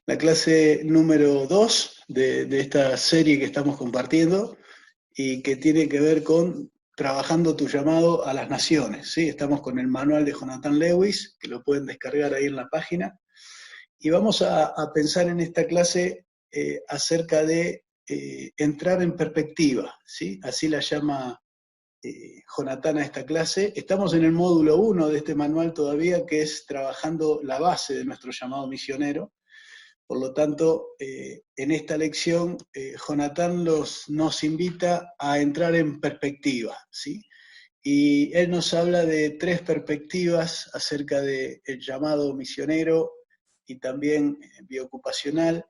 la clase número 2 de esta serie que estamos compartiendo y que tiene que ver con trabajando tu llamado a las naciones. ¿Sí? Estamos con el manual de Jonathan Lewis, que lo pueden descargar ahí en la página, y vamos a pensar en esta clase acerca de entrar en perspectiva, ¿sí? Así la llama Jonathan a esta clase. Estamos en el módulo 1 de este manual todavía, que es trabajando la base de nuestro llamado misionero. Por lo tanto, en esta lección, Jonathan nos invita a entrar en perspectiva, ¿sí? Y él nos habla de tres perspectivas acerca del llamado misionero y también biocupacional.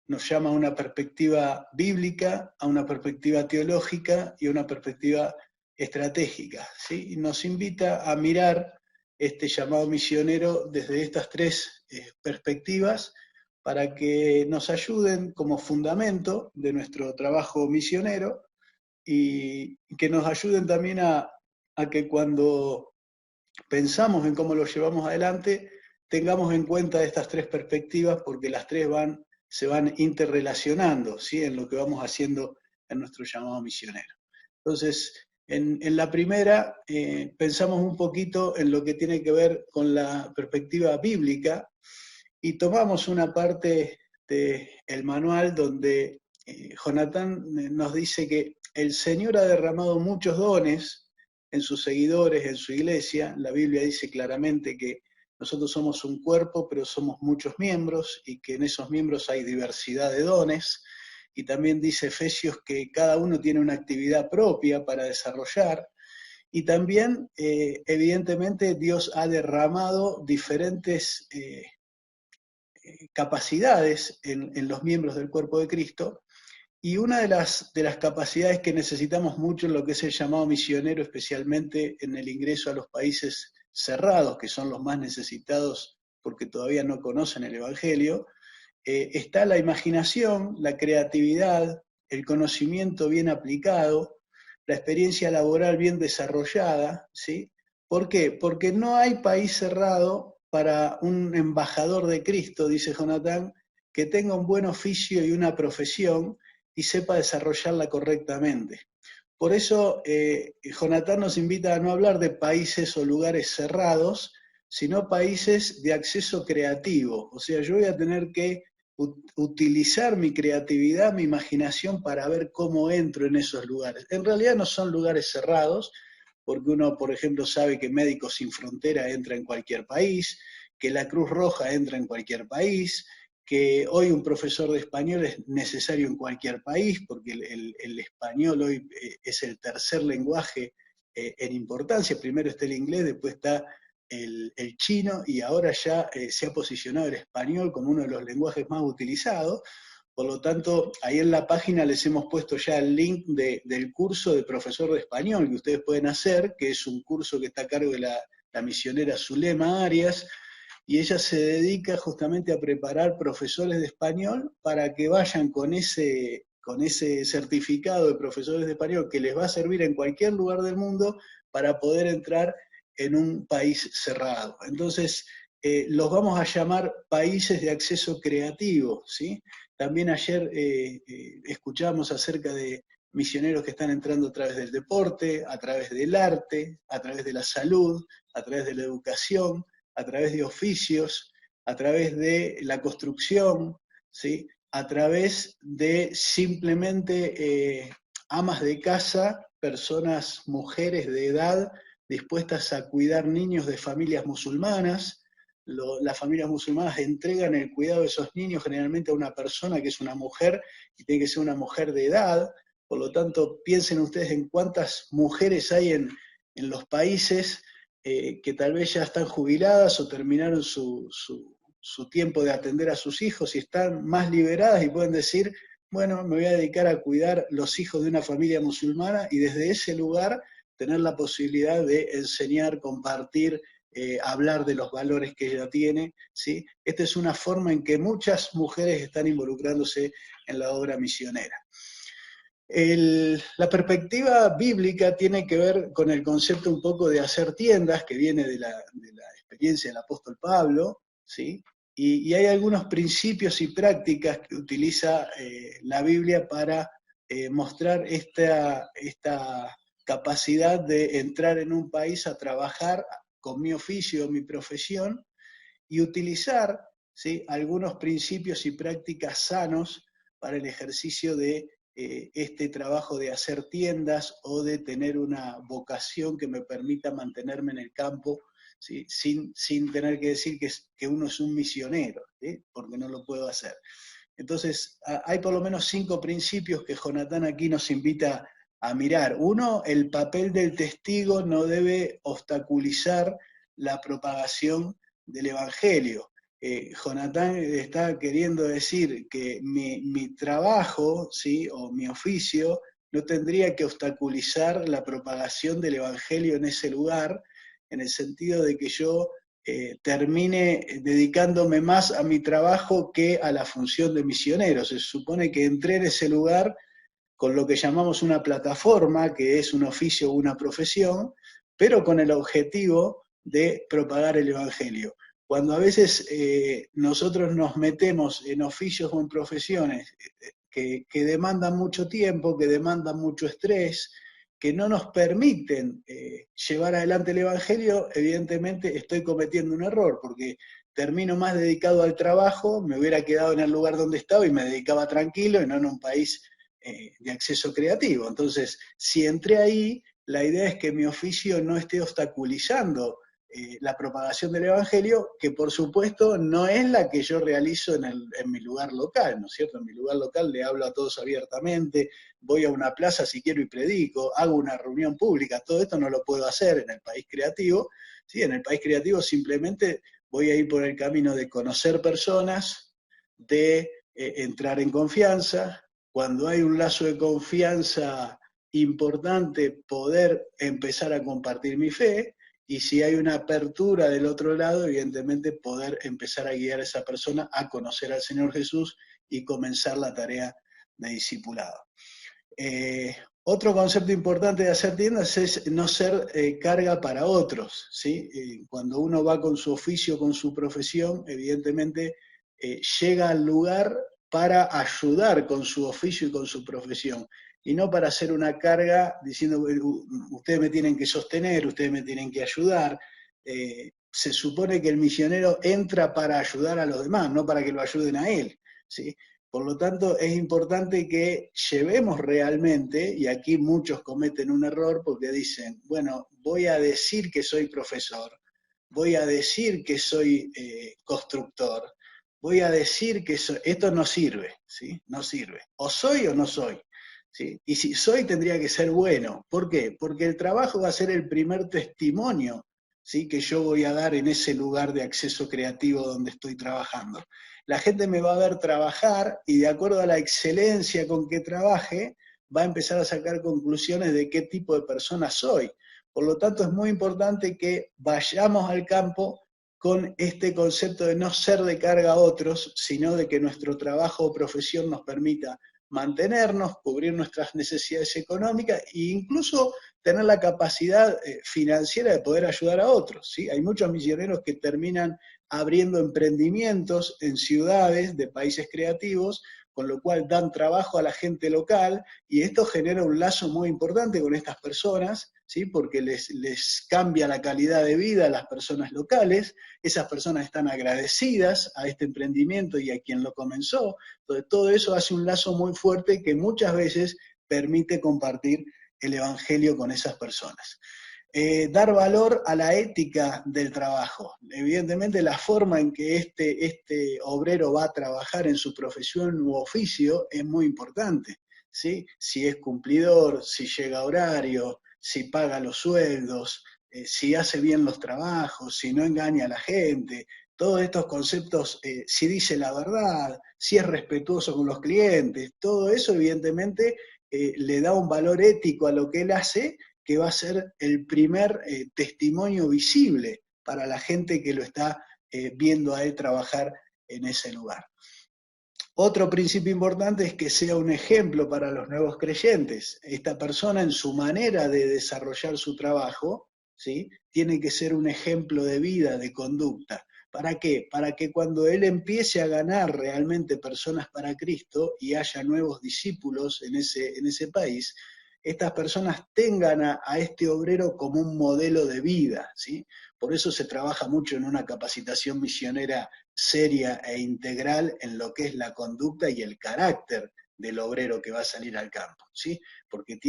Nos llama a una perspectiva bíblica, a una perspectiva teológica y a una perspectiva estratégica, ¿sí? Y nos invita a mirar este llamado misionero desde estas tres perspectivas para que nos ayuden como fundamento de nuestro trabajo misionero y que nos ayuden también a que cuando pensamos en cómo lo llevamos adelante, tengamos en cuenta estas tres perspectivas porque las tres se van interrelacionando, ¿sí? En lo que vamos haciendo en nuestro llamado misionero. Entonces, en la primera pensamos un poquito en lo que tiene que ver con la perspectiva bíblica y tomamos una parte del manual donde Jonathan nos dice que el Señor ha derramado muchos dones en sus seguidores, en su iglesia. La Biblia dice claramente que nosotros somos un cuerpo, pero somos muchos miembros y que en esos miembros hay diversidad de dones. Y también dice Efesios que cada uno tiene una actividad propia para desarrollar. Y también, evidentemente, Dios ha derramado diferentes capacidades en los miembros del cuerpo de Cristo. Y una de las capacidades que necesitamos mucho en lo que es el llamado misionero, especialmente en el ingreso a los países cerrados, que son los más necesitados porque todavía no conocen el Evangelio, está la imaginación, la creatividad, el conocimiento bien aplicado, la experiencia laboral bien desarrollada, ¿sí? ¿Por qué? Porque no hay país cerrado para un embajador de Cristo, dice Jonathan, que tenga un buen oficio y una profesión y sepa desarrollarla correctamente. Por eso, Jonathan nos invita a no hablar de países o lugares cerrados, sino países de acceso creativo. O sea, yo voy a tener que utilizar mi creatividad, mi imaginación para ver cómo entro en esos lugares. En realidad no son lugares cerrados, porque uno, por ejemplo, sabe que Médicos Sin Frontera entra en cualquier país, que la Cruz Roja entra en cualquier país, que hoy un profesor de español es necesario en cualquier país, porque el español hoy es el tercer lenguaje en importancia. Primero está el inglés, después está el chino, y ahora ya se ha posicionado el español como uno de los lenguajes más utilizados. Por lo tanto, ahí en la página les hemos puesto ya el link del curso de profesor de español que ustedes pueden hacer, que es un curso que está a cargo de la misionera Zulema Arias, y ella se dedica justamente a preparar profesores de español para que vayan con ese certificado de profesores de español que les va a servir en cualquier lugar del mundo para poder entrar en un país cerrado. Entonces, los vamos a llamar países de acceso creativo, ¿sí? También ayer escuchamos acerca de misioneros que están entrando a través del deporte, a través del arte, a través de la salud, a través de la educación, a través de oficios, a través de la construcción, ¿sí? A través de simplemente amas de casa, personas, mujeres de edad dispuestas a cuidar niños de familias musulmanas. Las familias musulmanas entregan el cuidado de esos niños generalmente a una persona que es una mujer y tiene que ser una mujer de edad. Por lo tanto, piensen ustedes en cuántas mujeres hay en los países que tal vez ya están jubiladas o terminaron su tiempo de atender a sus hijos y están más liberadas y pueden decir, bueno, me voy a dedicar a cuidar los hijos de una familia musulmana y desde ese lugar tener la posibilidad de enseñar, compartir, hablar de los valores que ella tiene, ¿sí? Esta es una forma en que muchas mujeres están involucrándose en la obra misionera. La perspectiva bíblica tiene que ver con el concepto un poco de hacer tiendas, que viene de la experiencia del apóstol Pablo, ¿sí? Y hay algunos principios y prácticas que utiliza la Biblia para mostrar esta capacidad de entrar en un país a trabajar con mi oficio, mi profesión, y utilizar, ¿sí?, algunos principios y prácticas sanos para el ejercicio de este trabajo de hacer tiendas o de tener una vocación que me permita mantenerme en el campo, ¿sí?, sin tener que decir que uno es un misionero, ¿sí?, porque no lo puedo hacer. Entonces, hay por lo menos 5 principios que Jonatán aquí nos invita a mirar. Uno, el papel del testigo no debe obstaculizar la propagación del Evangelio. Jonatán está queriendo decir que mi trabajo, ¿sí?, o mi oficio no tendría que obstaculizar la propagación del Evangelio en ese lugar, en el sentido de que yo termine dedicándome más a mi trabajo que a la función de misionero. Se supone que entré en ese lugar con lo que llamamos una plataforma, que es un oficio o una profesión, pero con el objetivo de propagar el Evangelio. Cuando a veces nosotros nos metemos en oficios o en profesiones que demandan mucho tiempo, que demandan mucho estrés, que no nos permiten llevar adelante el Evangelio, evidentemente estoy cometiendo un error, porque termino más dedicado al trabajo, me hubiera quedado en el lugar donde estaba y me dedicaba tranquilo y no en un país de acceso creativo. Entonces, si entré ahí, la idea es que mi oficio no esté obstaculizando la propagación del Evangelio, que por supuesto no es la que yo realizo en mi lugar local, ¿no es cierto? En mi lugar local le hablo a todos abiertamente, voy a una plaza si quiero y predico, hago una reunión pública, todo esto no lo puedo hacer en el país creativo, ¿sí? En el país creativo simplemente voy a ir por el camino de conocer personas, de entrar en confianza, cuando hay un lazo de confianza importante, poder empezar a compartir mi fe, y si hay una apertura del otro lado, evidentemente poder empezar a guiar a esa persona a conocer al Señor Jesús y comenzar la tarea de discipulado. Otro concepto importante de hacer tiendas es no ser carga para otros, ¿sí? Cuando uno va con su oficio, con su profesión, evidentemente llega al lugar para ayudar con su oficio y con su profesión, y no para hacer una carga diciendo, ustedes me tienen que sostener, ustedes me tienen que ayudar. Se supone que el misionero entra para ayudar a los demás, no para que lo ayuden a él, ¿sí? Por lo tanto, es importante que llevemos realmente, y aquí muchos cometen un error porque dicen, bueno, voy a decir que soy profesor, voy a decir que soy constructor, voy a decir que soy, esto no sirve, ¿sí? No sirve. O soy o no soy, ¿sí? Y si soy tendría que ser bueno. ¿Por qué? Porque el trabajo va a ser el primer testimonio, ¿sí?, que yo voy a dar en ese lugar de acceso creativo donde estoy trabajando. La gente me va a ver trabajar y de acuerdo a la excelencia con que trabaje, va a empezar a sacar conclusiones de qué tipo de persona soy. Por lo tanto, es muy importante que vayamos al campo con este concepto de no ser de carga a otros, sino de que nuestro trabajo o profesión nos permita mantenernos, cubrir nuestras necesidades económicas e incluso tener la capacidad financiera de poder ayudar a otros, ¿sí? Hay muchos misioneros que terminan abriendo emprendimientos en ciudades de países creativos, con lo cual dan trabajo a la gente local, y esto genera un lazo muy importante con estas personas, ¿sí?, porque les cambia la calidad de vida a las personas locales, esas personas están agradecidas a este emprendimiento y a quien lo comenzó. Entonces, todo eso hace un lazo muy fuerte que muchas veces permite compartir el Evangelio con esas personas. Dar valor a la ética del trabajo. Evidentemente la forma en que este obrero va a trabajar en su profesión u oficio es muy importante, ¿sí? Si es cumplidor, si llega a horario, si paga los sueldos, si hace bien los trabajos, si no engaña a la gente, todos estos conceptos, si dice la verdad, si es respetuoso con los clientes, todo eso evidentemente le da un valor ético a lo que él hace, que va a ser el primer testimonio visible para la gente que lo está viendo a él trabajar en ese lugar. Otro principio importante es que sea un ejemplo para los nuevos creyentes. Esta persona en su manera de desarrollar su trabajo, ¿sí?, tiene que ser un ejemplo de vida, de conducta. ¿Para qué? Para que cuando él empiece a ganar realmente personas para Cristo y haya nuevos discípulos en ese país, estas personas tengan a este obrero como un modelo de vida, ¿sí? Por eso se trabaja mucho en una capacitación misionera seria e integral en lo que es la conducta y el carácter del obrero que va a salir al campo, ¿sí? Porque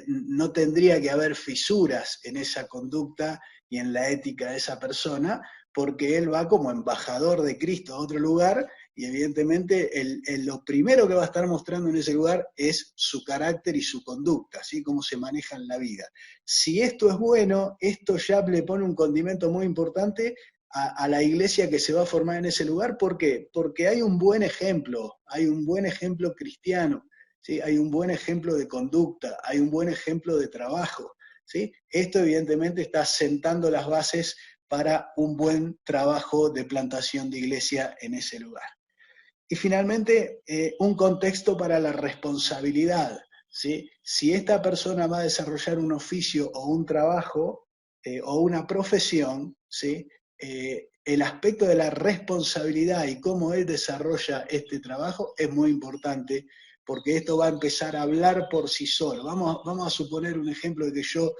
no tendría que haber fisuras en esa conducta y en la ética de esa persona, porque él va como embajador de Cristo a otro lugar y evidentemente lo primero que va a estar mostrando en ese lugar es su carácter y su conducta, ¿sí? Cómo se maneja en la vida. Si esto es bueno, esto ya le pone un condimento muy importante a la iglesia que se va a formar en ese lugar. ¿Por qué? Porque hay un buen ejemplo cristiano, ¿sí? Hay un buen ejemplo de conducta, hay un buen ejemplo de trabajo, ¿sí? Esto evidentemente está sentando las bases para un buen trabajo de plantación de iglesia en ese lugar. Y finalmente, un contexto para la responsabilidad, ¿sí? Si esta persona va a desarrollar un oficio o un trabajo o una profesión, ¿sí? El aspecto de la responsabilidad y cómo él desarrolla este trabajo es muy importante, porque esto va a empezar a hablar por sí solo. Vamos a suponer un ejemplo de que yo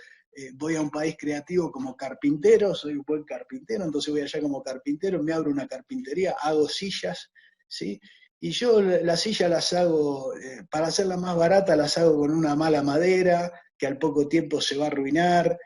voy a un país creativo como carpintero, soy un buen carpintero, entonces voy allá como carpintero, me abro una carpintería, hago sillas, ¿sí? Y yo las sillas las hago, para hacerlas más baratas, las hago con una mala madera, que al poco tiempo se va a arruinar.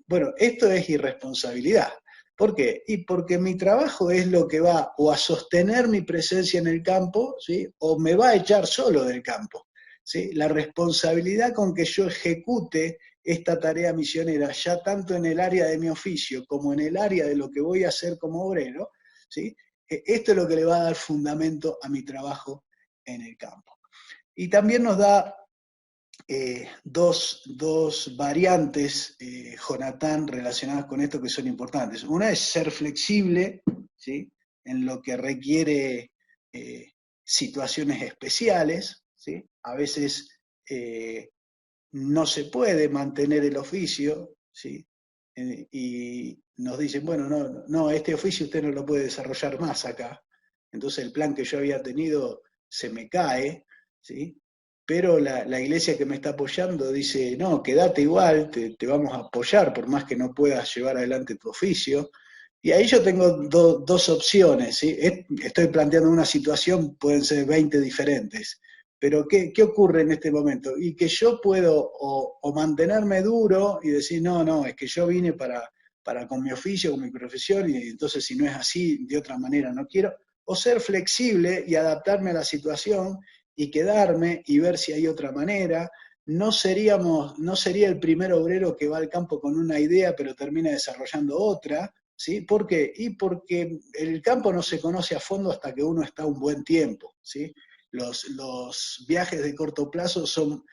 Bueno, esto es irresponsabilidad. ¿Por qué? Y porque mi trabajo es lo que va o a sostener mi presencia en el campo, ¿sí? O me va a echar solo del campo, ¿sí? La responsabilidad con que yo ejecute esta tarea misionera, ya tanto en el área de mi oficio como en el área de lo que voy a hacer como obrero, ¿sí? Esto es lo que le va a dar fundamento a mi trabajo en el campo. Y también nos da dos variantes, Jonatán, relacionadas con esto que son importantes. Una es ser flexible, ¿sí? En lo que requiere situaciones especiales, ¿sí? A veces no se puede mantener el oficio, ¿sí? Y nos dicen, bueno, no, este oficio usted no lo puede desarrollar más acá. Entonces el plan que yo había tenido se me cae, ¿sí? Pero la iglesia que me está apoyando dice, no, quédate igual, te vamos a apoyar por más que no puedas llevar adelante tu oficio. Y ahí yo tengo dos opciones, ¿sí? Estoy planteando una situación, pueden ser 20 diferentes. Pero ¿qué ocurre en este momento? Y que yo puedo o mantenerme duro y decir, no, es que yo vine para con mi oficio, con mi profesión, y entonces si no es así, de otra manera no quiero, o ser flexible y adaptarme a la situación y quedarme y ver si hay otra manera. No sería el primer obrero que va al campo con una idea pero termina desarrollando otra, ¿sí? ¿Por qué? Y porque el campo no se conoce a fondo hasta que uno está un buen tiempo, ¿sí? Los viajes de corto plazo son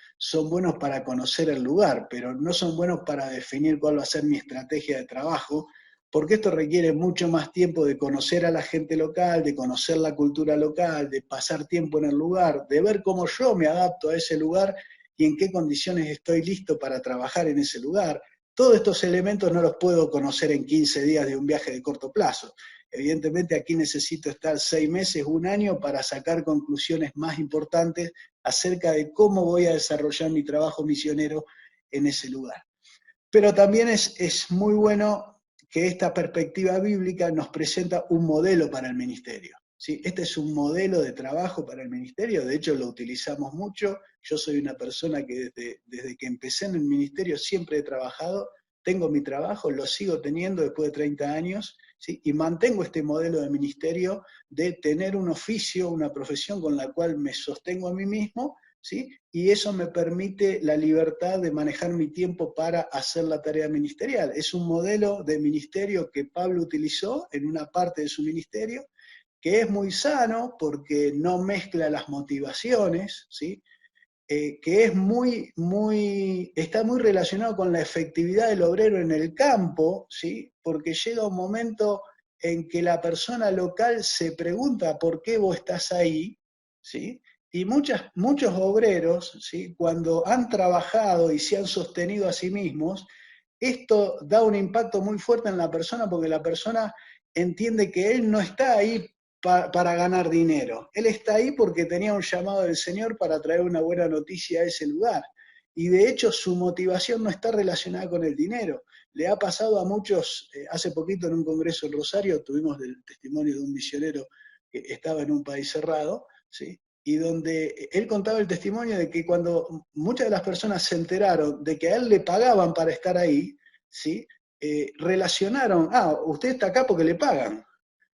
buenos para conocer el lugar, pero no son buenos para definir cuál va a ser mi estrategia de trabajo, porque esto requiere mucho más tiempo de conocer a la gente local, de conocer la cultura local, de pasar tiempo en el lugar, de ver cómo yo me adapto a ese lugar y en qué condiciones estoy listo para trabajar en ese lugar. Todos estos elementos no los puedo conocer en 15 días de un viaje de corto plazo. Evidentemente aquí necesito estar 6 meses, un año para sacar conclusiones más importantes acerca de cómo voy a desarrollar mi trabajo misionero en ese lugar. Pero también es muy bueno que esta perspectiva bíblica nos presenta un modelo para el ministerio, ¿sí? Este es un modelo de trabajo para el ministerio, de hecho lo utilizamos mucho. Yo soy una persona que desde que empecé en el ministerio siempre he trabajado, tengo mi trabajo, lo sigo teniendo después de 30 años, ¿sí? Y mantengo este modelo de ministerio de tener un oficio, una profesión con la cual me sostengo a mí mismo, ¿sí? Y eso me permite la libertad de manejar mi tiempo para hacer la tarea ministerial. Es un modelo de ministerio que Pablo utilizó en una parte de su ministerio, que es muy sano porque no mezcla las motivaciones, ¿sí? Que es está muy relacionado con la efectividad del obrero en el campo, ¿sí? Porque llega un momento en que la persona local se pregunta por qué vos estás ahí, ¿sí? Y muchos obreros, ¿sí? Cuando han trabajado y se han sostenido a sí mismos, esto da un impacto muy fuerte en la persona porque la persona entiende que él no está ahí para ganar dinero, él está ahí porque tenía un llamado del Señor para traer una buena noticia a ese lugar. Y de hecho su motivación no está relacionada con el dinero. Le ha pasado a muchos, hace poquito en un congreso en Rosario tuvimos el testimonio de un misionero que estaba en un país cerrado, ¿sí? Y donde él contaba el testimonio de que cuando muchas de las personas se enteraron de que a él le pagaban para estar ahí, ¿sí? Relacionaron, usted está acá porque le pagan,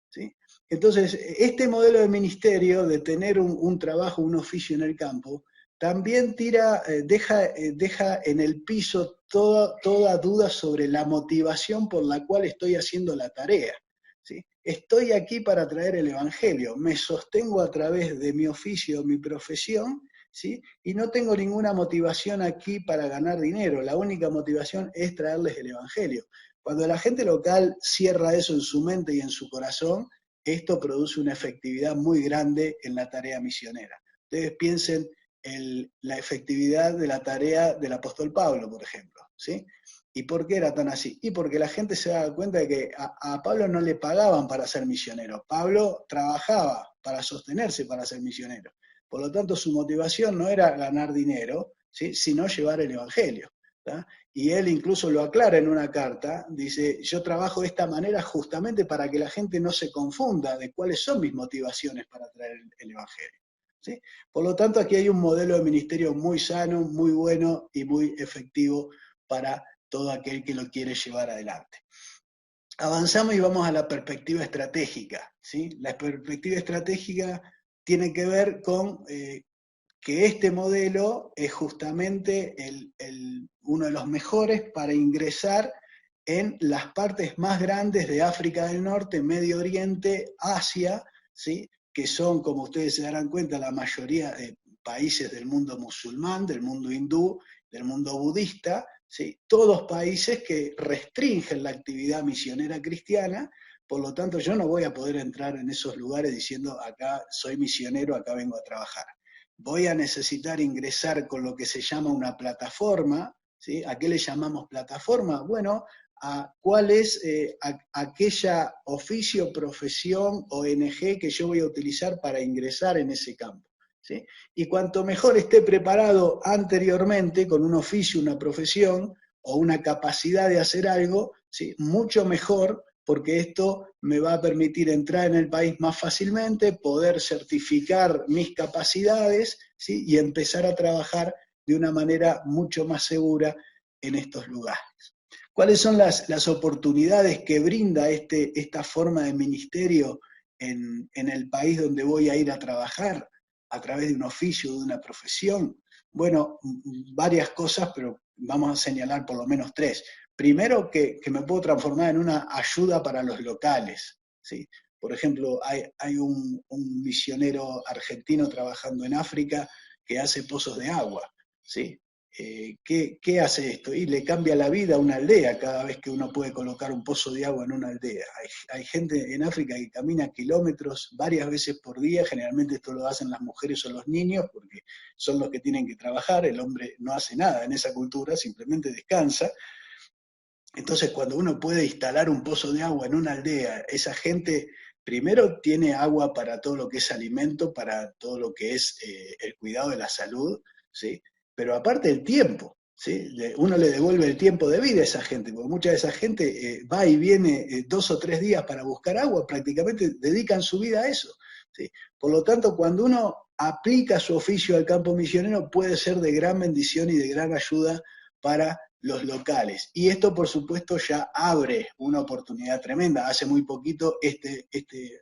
¿sí? Entonces, este modelo de ministerio, de tener un trabajo, un oficio en el campo, también deja en el piso toda duda sobre la motivación por la cual estoy haciendo la tarea, ¿sí? Estoy aquí para traer el Evangelio, me sostengo a través de mi oficio, mi profesión, ¿sí? Y no tengo ninguna motivación aquí para ganar dinero, la única motivación es traerles el Evangelio. Cuando la gente local cierra eso en su mente y en su corazón, esto produce una efectividad muy grande en la tarea misionera. Ustedes piensen en la efectividad de la tarea del apóstol Pablo, por ejemplo, ¿sí? ¿Y por qué era tan así? Y porque la gente se daba cuenta de que a Pablo no le pagaban para ser misionero. Pablo trabajaba para sostenerse para ser misionero. Por lo tanto, su motivación no era ganar dinero, ¿sí? Sino llevar el Evangelio. ¿tá? Y él incluso lo aclara en una carta, dice, yo trabajo de esta manera justamente para que la gente no se confunda de cuáles son mis motivaciones para traer el Evangelio. ¿sí? Por lo tanto, aquí hay un modelo de ministerio muy sano, muy bueno y muy efectivo para todo aquel que lo quiere llevar adelante. Avanzamos y vamos a la perspectiva estratégica. ¿sí? La perspectiva estratégica tiene que ver con que este modelo es justamente uno de los mejores para ingresar en las partes más grandes de África del Norte, Medio Oriente, Asia, ¿sí? que son, como ustedes se darán cuenta, la mayoría de países del mundo musulmán, del mundo hindú, del mundo budista, ¿sí? todos países que restringen la actividad misionera cristiana. Por lo tanto, yo no voy a poder entrar en esos lugares diciendo, acá soy misionero, acá vengo a trabajar. Voy a necesitar ingresar con lo que se llama una plataforma, ¿sí? ¿A qué le llamamos plataforma? Bueno, a cuál es aquella oficio, profesión, ONG que yo voy a utilizar para ingresar en ese campo. ¿sí? Y cuanto mejor esté preparado anteriormente con un oficio, una profesión o una capacidad de hacer algo, ¿sí? mucho mejor, porque esto me va a permitir entrar en el país más fácilmente, poder certificar mis capacidades, ¿sí? y empezar a trabajar de una manera mucho más segura en estos lugares. ¿Cuáles son las oportunidades que brinda esta forma de ministerio en el país donde voy a ir a trabajar a través de un oficio, de una profesión? Bueno, varias cosas, pero vamos a señalar por lo menos tres. Primero, que me puedo transformar en una ayuda para los locales. ¿sí? Por ejemplo, hay un misionero argentino trabajando en África que hace pozos de agua. ¿sí? ¿Qué hace esto? Y le cambia la vida a una aldea cada vez que uno puede colocar un pozo de agua en una aldea. Hay gente en África que camina kilómetros varias veces por día, generalmente esto lo hacen las mujeres o los niños porque son los que tienen que trabajar, el hombre no hace nada en esa cultura, simplemente descansa. Entonces, cuando uno puede instalar un pozo de agua en una aldea, esa gente primero tiene agua para todo lo que es alimento, para todo lo que es el cuidado de la salud, ¿sí? Pero aparte el tiempo, ¿sí? Uno le devuelve el tiempo de vida a esa gente, porque mucha de esa gente va y viene 2 o 3 días para buscar agua, prácticamente dedican su vida a eso. ¿sí? Por lo tanto, cuando uno aplica su oficio al campo misionero, puede ser de gran bendición y de gran ayuda para los locales. Y esto, por supuesto, ya abre una oportunidad tremenda. Hace muy poquito,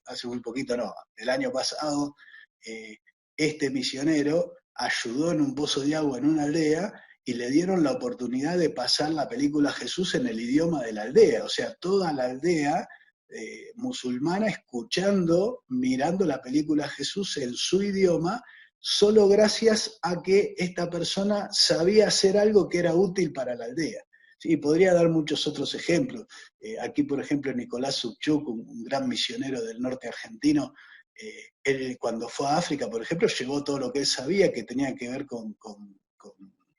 hace muy poquito no, el año pasado, este misionero ayudó en un pozo de agua en una aldea y le dieron la oportunidad de pasar la película Jesús en el idioma de la aldea. O sea, toda la aldea musulmana escuchando, mirando la película Jesús en su idioma, solo gracias a que esta persona sabía hacer algo que era útil para la aldea. Sí, podría dar muchos otros ejemplos. Aquí, por ejemplo, Nicolás Subchuk, un gran misionero del norte argentino, él cuando fue a África, por ejemplo, llevó todo lo que él sabía que tenía que ver con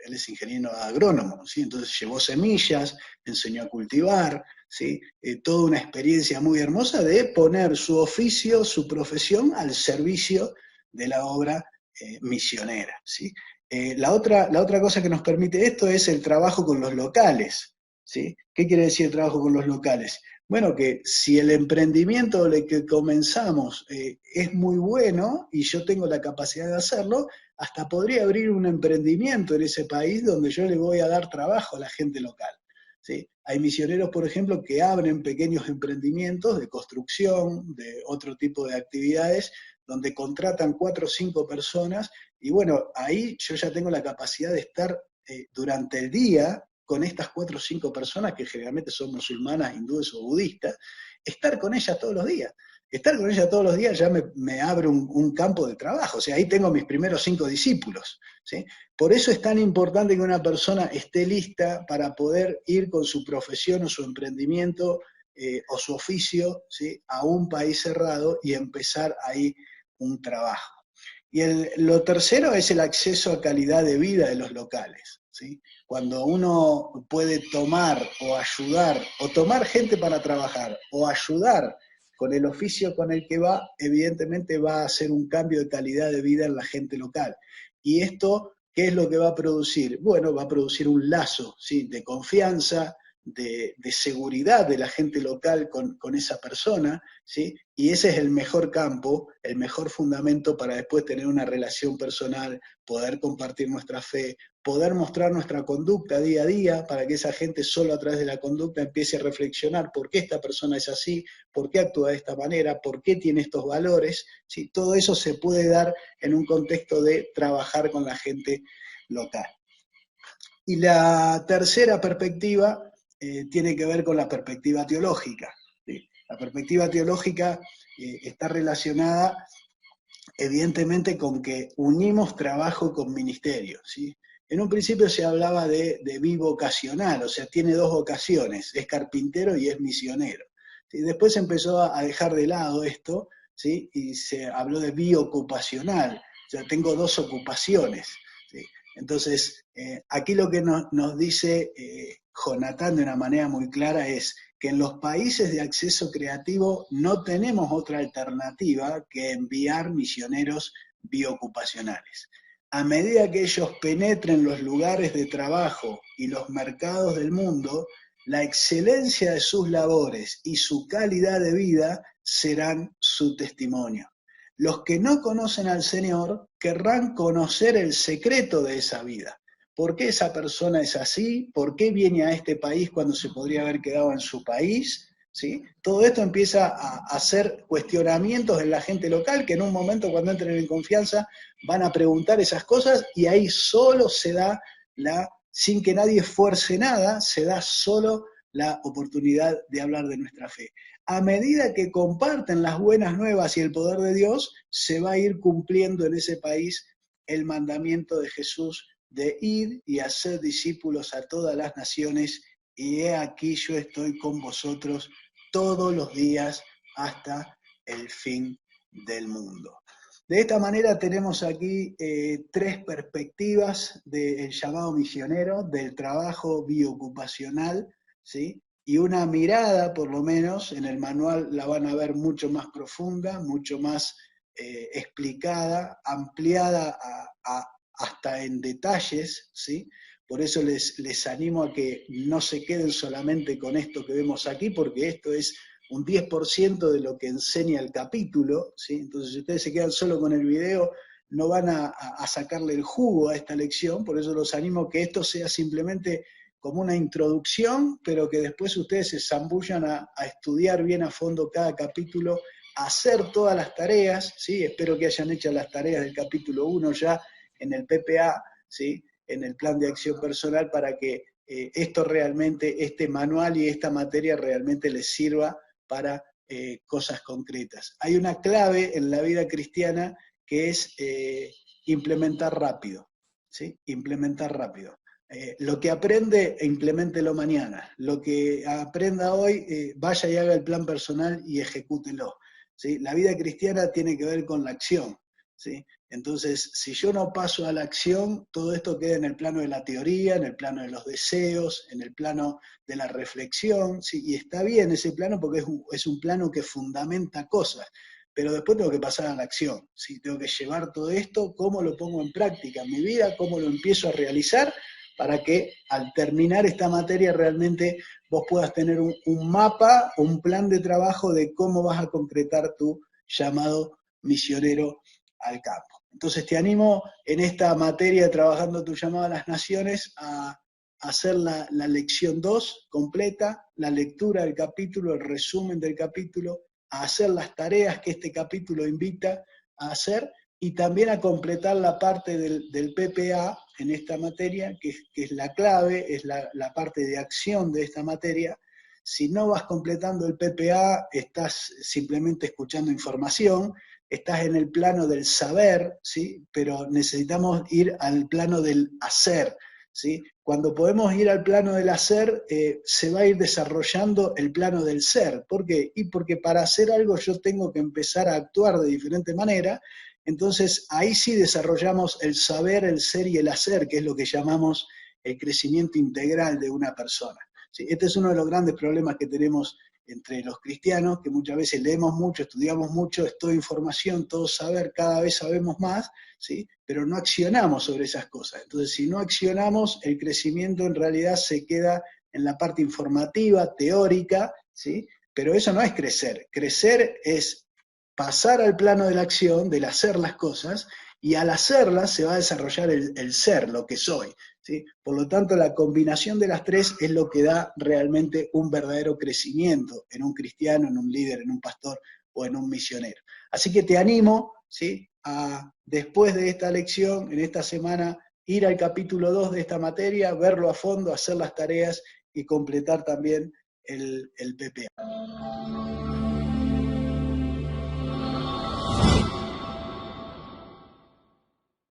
él es ingeniero agrónomo, ¿sí? Entonces llevó semillas, enseñó a cultivar, ¿sí? Toda una experiencia muy hermosa de poner su oficio, su profesión al servicio de la obra misionera, ¿sí? La otra cosa que nos permite esto es el trabajo con los locales, ¿sí? ¿Qué quiere decir el trabajo con los locales? Bueno, que si el emprendimiento de que comenzamos es muy bueno y yo tengo la capacidad de hacerlo, hasta podría abrir un emprendimiento en ese país donde yo le voy a dar trabajo a la gente local, ¿sí? Hay misioneros, por ejemplo, que abren pequeños emprendimientos de construcción, de otro tipo de actividades, donde contratan 4 o 5 personas y bueno, ahí yo ya tengo la capacidad de estar durante el día con estas 4 o 5 personas que generalmente son musulmanas, hindúes o budistas, estar con ellas todos los días. Estar con ella todos los días ya me abre un campo de trabajo, o sea, ahí tengo mis primeros 5 discípulos, ¿sí? Por eso es tan importante que una persona esté lista para poder ir con su profesión o su emprendimiento o su oficio, ¿sí? A un país cerrado y empezar ahí un trabajo. Y lo tercero es el acceso a calidad de vida de los locales, ¿sí? Cuando uno puede tomar o ayudar, o tomar gente para trabajar, o ayudar con el oficio con el que va, evidentemente va a hacer un cambio de calidad de vida en la gente local. Y esto, ¿qué es lo que va a producir? Bueno, va a producir un lazo, ¿sí? De confianza, de seguridad de la gente local con esa persona, ¿sí? Y ese es el mejor campo, el mejor fundamento para después tener una relación personal, poder compartir nuestra fe, poder mostrar nuestra conducta día a día para que esa gente solo a través de la conducta empiece a reflexionar por qué esta persona es así, por qué actúa de esta manera, por qué tiene estos valores, ¿sí? Todo eso se puede dar en un contexto de trabajar con la gente local. Y la tercera perspectiva tiene que ver con la perspectiva teológica, ¿sí? La perspectiva teológica está relacionada evidentemente con que unimos trabajo con ministerio, ¿sí? En un principio se hablaba de bivocacional, o sea, tiene 2 vocaciones, es carpintero y es misionero, ¿sí? Después se empezó a dejar de lado esto, ¿sí? Y se habló de biocupacional, o sea, tengo 2 ocupaciones, ¿sí? Entonces, aquí lo que nos dice Jonatán de una manera muy clara es que en los países de acceso creativo no tenemos otra alternativa que enviar misioneros biocupacionales. A medida que ellos penetren los lugares de trabajo y los mercados del mundo, la excelencia de sus labores y su calidad de vida serán su testimonio. Los que no conocen al Señor querrán conocer el secreto de esa vida. ¿Por qué esa persona es así? ¿Por qué viene a este país cuando se podría haber quedado en su país? ¿Sí? Todo esto empieza a hacer cuestionamientos en la gente local que en un momento cuando entren en confianza van a preguntar esas cosas y ahí solo se da sin que nadie fuerce nada, se da solo la oportunidad de hablar de nuestra fe. A medida que comparten las buenas nuevas y el poder de Dios, se va a ir cumpliendo en ese país el mandamiento de Jesús de ir y hacer discípulos a todas las naciones, y he aquí yo estoy con vosotros todos los días hasta el fin del mundo. De esta manera tenemos aquí 3 perspectivas del llamado misionero, del trabajo biocupacional, ¿sí? Y una mirada, por lo menos, en el manual la van a ver mucho más profunda, mucho más explicada, ampliada hasta en detalles, ¿sí? Por eso les animo a que no se queden solamente con esto que vemos aquí, porque esto es un 10% de lo que enseña el capítulo, ¿sí? Entonces, si ustedes se quedan solo con el video, no van a sacarle el jugo a esta lección, por eso los animo a que esto sea simplemente como una introducción, pero que después ustedes se zambullan a estudiar bien a fondo cada capítulo, a hacer todas las tareas, ¿sí? Espero que hayan hecho las tareas del capítulo 1 ya en el PPA, ¿sí? En el plan de acción personal, para que esto realmente, este manual y esta materia realmente les sirva para cosas concretas. Hay una clave en la vida cristiana que es implementar rápido, ¿sí? Implementar rápido. Lo que aprende, impleméntelo mañana. Lo que aprenda hoy, vaya y haga el plan personal y ejecútelo, ¿sí? La vida cristiana tiene que ver con la acción, ¿sí? Entonces, si yo no paso a la acción, todo esto queda en el plano de la teoría, en el plano de los deseos, en el plano de la reflexión, ¿sí? Y está bien ese plano porque es un plano que fundamenta cosas, pero después tengo que pasar a la acción, ¿sí? Tengo que llevar todo esto, cómo lo pongo en práctica en mi vida, cómo lo empiezo a realizar, para que al terminar esta materia realmente vos puedas tener un mapa, un plan de trabajo de cómo vas a concretar tu llamado misionero al campo. Entonces te animo en esta materia de Trabajando tu llamado a las naciones a hacer la lección 2 completa, la lectura del capítulo, el resumen del capítulo, a hacer las tareas que este capítulo invita a hacer y también a completar la parte del PPA en esta materia, que es la clave, es la parte de acción de esta materia. Si no vas completando el PPA, estás simplemente escuchando información, estás en el plano del saber, ¿sí? Pero necesitamos ir al plano del hacer, ¿sí? Cuando podemos ir al plano del hacer, se va a ir desarrollando el plano del ser. ¿Por qué? Y porque para hacer algo yo tengo que empezar a actuar de diferente manera, entonces ahí sí desarrollamos el saber, el ser y el hacer, que es lo que llamamos el crecimiento integral de una persona. ¿Sí? Este es uno de los grandes problemas que tenemos entre los cristianos, que muchas veces leemos mucho, estudiamos mucho, es toda información, todo saber, cada vez sabemos más, ¿sí? Pero no accionamos sobre esas cosas. Entonces, si no accionamos, el crecimiento en realidad se queda en la parte informativa, teórica, ¿sí? Pero eso no es crecer. Crecer es pasar al plano de la acción, del hacer las cosas, y al hacerlas se va a desarrollar el ser, lo que soy. ¿Sí? Por lo tanto, la combinación de las tres es lo que da realmente un verdadero crecimiento en un cristiano, en un líder, en un pastor o en un misionero. Así que te animo, ¿sí? A después de esta lección, en esta semana, ir al capítulo 2 de esta materia, verlo a fondo, hacer las tareas y completar también el PPA.